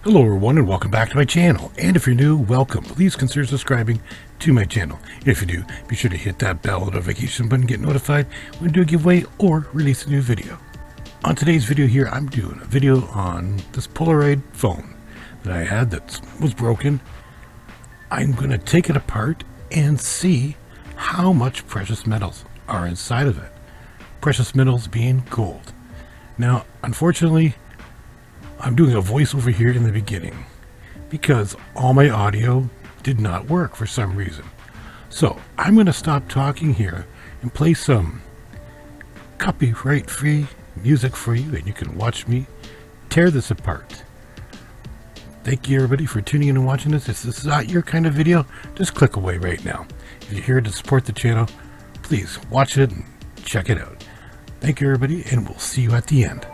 Hello everyone and welcome back to my channel. And if you're new, welcome. Please consider subscribing to my channel. If you do, be sure to hit that bell notification button, get notified when I do a giveaway or release a new video. On today's video here, I'm doing a video on this Polaroid phone that I had that was broken. I'm going to take it apart and see how much precious metals are inside of it. Precious metals being gold. Now, unfortunately, I'm doing a voiceover here in the beginning because all my audio did not work for some reason. So I'm going to stop talking here and play some copyright-free music for you, and you can watch me tear this apart. Thank you everybody for tuning in and watching this. If this is not your kind of video, just click away right now. If you're here to support the channel, please watch it and check it out. Thank you everybody, and we'll see you at the end.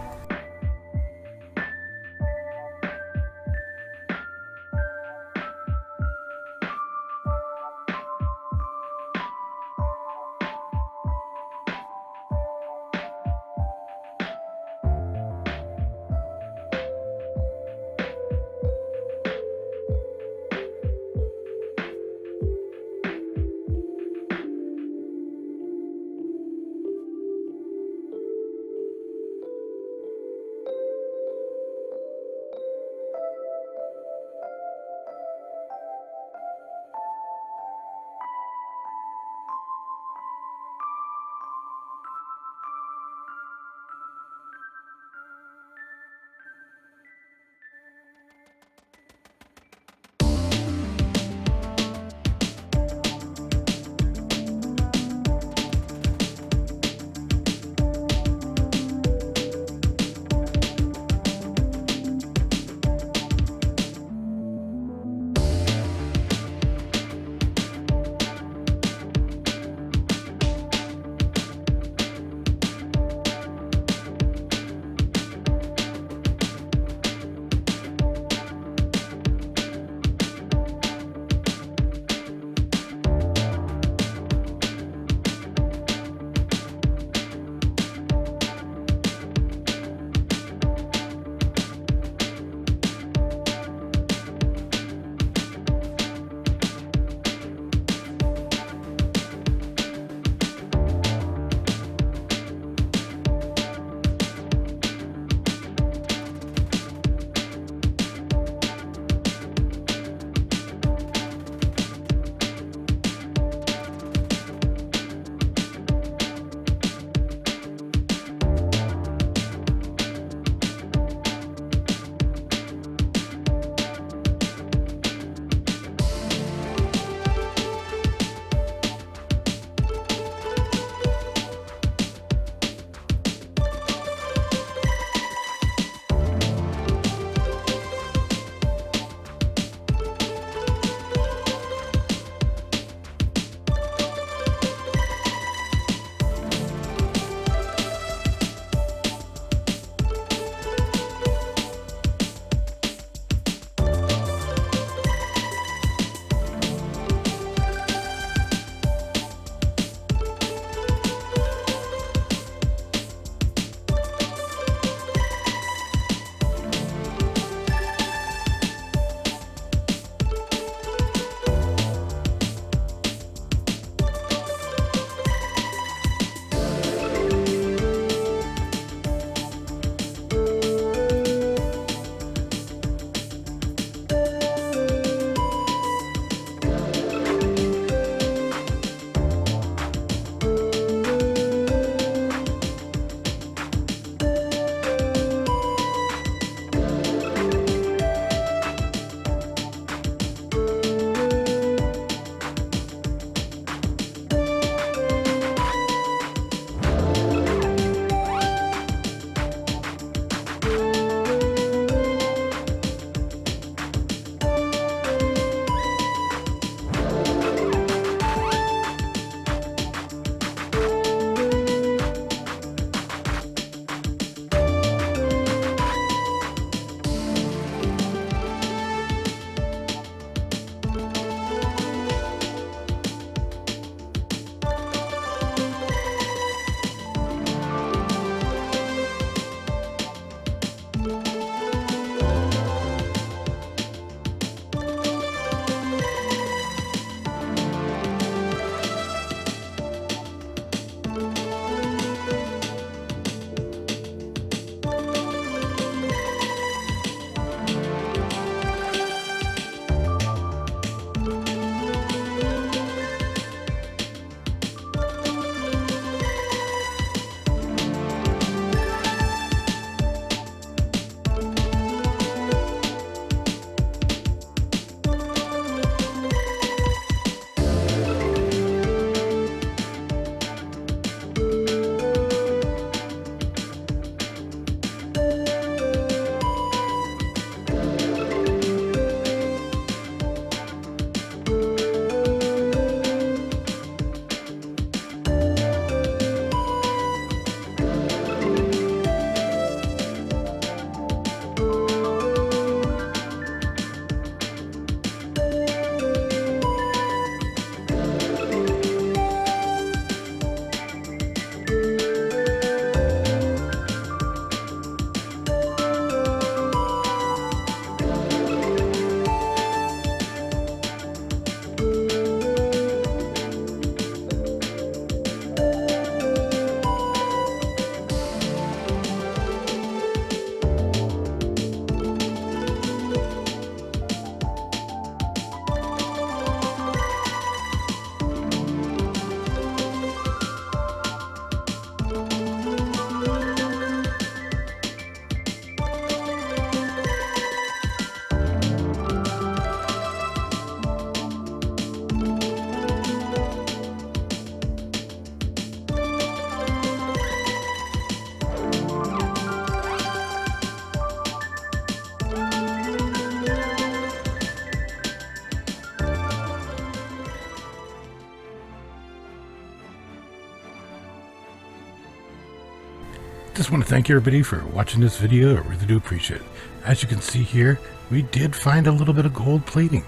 Just want to thank everybody for watching this video. I really do appreciate it. As you can see here, we did find a little bit of gold plating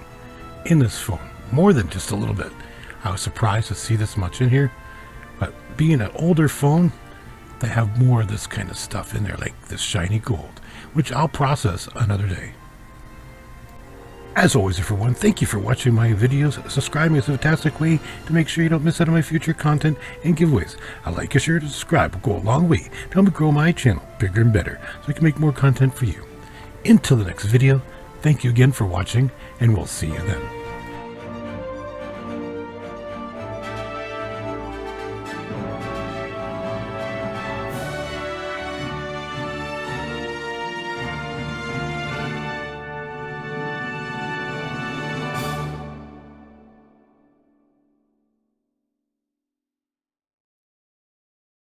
in this phone. More than just a little bit. I was surprised to see this much in here. But being an older phone, they have more of this kind of stuff in there, like this shiny gold, which I'll process another day. As always, everyone, thank you for watching my videos. Subscribing is a fantastic way to make sure you don't miss out on my future content and giveaways. A like, a share, to subscribe will go a long way to help me grow my channel bigger and better so I can make more content for you. Until the next video, thank you again for watching, and we'll see you then.